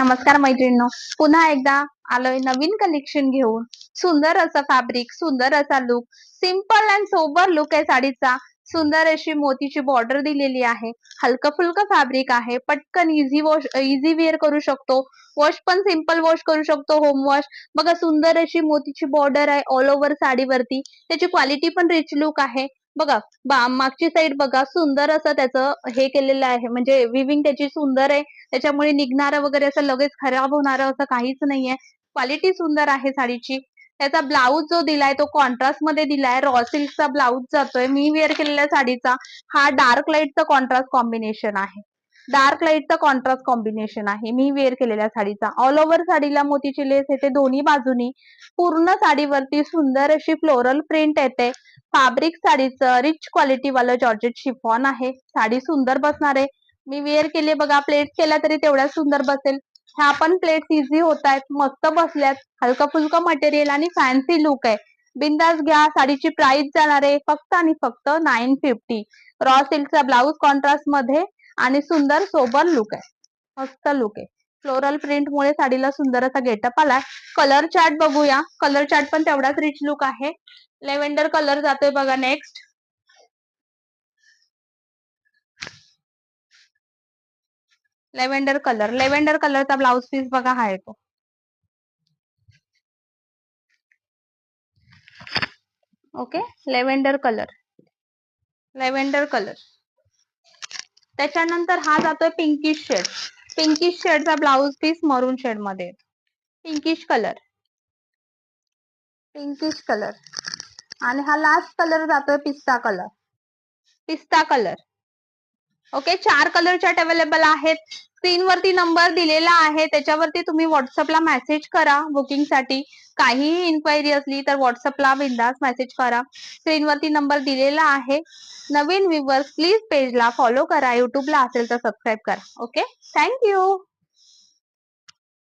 नमस्कार मैत्रिणींनो, पुन्हा एकदा आलोय नवीन कलेक्शन घेऊन. सुंदर असं फॅब्रिक, सुंदर असा look, simple and sober look आहे साडीचा. सुंदर अशी मोतीची बॉर्डर दिलेली आहे. हलकं फुलकं फॅब्रिक आहे. पटकन इझी वेअर करू शकतो. वॉश पण सिंपल वॉश करू शकतो, होम वॉश. बघा सुंदर अशी मोतीची बॉर्डर आहे ऑल ओव्हर साडीवरती. त्याची क्वालिटी पण रिच लुक आहे. बघा मागची साईड बघा, सुंदर असं त्याचं हे केलेलं आहे, म्हणजे विविंग त्याची सुंदर आहे. त्याच्यामुळे निघणारं वगैरे असं लगेच खराब होणारं असं काहीच नाहीये. क्वालिटी सुंदर आहे साडीची. त्याचा ब्लाऊज जो दिलाय तो कॉन्ट्रास्ट मध्ये दिलाय. रॉ सिल्कचा ब्लाऊज जातोय. मी वेअर केलेल्या साडीचा हा डार्क लाईटचा कॉन्ट्रास्ट कॉम्बिनेशन आहे. डार्क लाईटचा कॉन्ट्रास्ट कॉम्बिनेशन आहे मी वेअर केलेल्या साडीचा. ऑल ओव्हर साडीला मोतीची लेस येते दोन्ही बाजूनी. पूर्ण साडीवरती सुंदर अशी फ्लोरल प्रिंट येते. फॅब्रिक साडीचं रिच क्वालिटी वालं जॉर्जेट शिफॉन आहे. साडी सुंदर बसणार आहे. मी वेअर केले बघा, प्लेट केला तरी तेवढ्याच सुंदर बसेल. ह्या पण प्लेट्स इझी होत आहेत, मस्त बसल्यात. हलका फुलका मटेरियल आणि फॅन्सी लुक आहे. बिंदास घ्या. साडीची प्राइस जाणार आहे फक्त आणि फक्त 950. रॉ सिल्कचा ब्लाऊज कॉन्ट्रास्ट मध्ये आणि सुंदर सोबर लुक आहे. मस्त लुक आहे. फ्लोरल प्रिंट मुळे साडीला सुंदर असा गेटअप आलाय. कलर चार्ट बघूया. कलर चार्ट पण तेवढाच रिच लुक आहे. लेव्हेंडर कलर जातोय बघा नेक्स्ट. लेव्हेंडर कलरचा ब्लाऊज पीस बघा हा येतो. Okay, lavender colour. त्याच्यानंतर हा जातोय पिंकिश शेड. पिंकिश शेडचा ब्लाऊज पीस मरून शेड मध्ये. पिंकिश कलर आणि हा लास्ट कलर जातोय पिस्ता colour. Okay, 4 colour chart available आहेत. स्क्रीनवरती नंबर दिलेला आहे, त्याच्यावरती तुम्ही व्हॉट्सअपला मेसेज करा बुकिंगसाठी. काहीही इन्क्वायरी असली तर व्हॉट्सअपला बिंदास मेसेज करा. स्क्रीनवरती नंबर दिलेला आहे. नवीन व्ह्यूअर्स प्लीज पेजला फॉलो करा. युट्यूबला असेल तर सबस्क्राईब करा. Okay, thank you.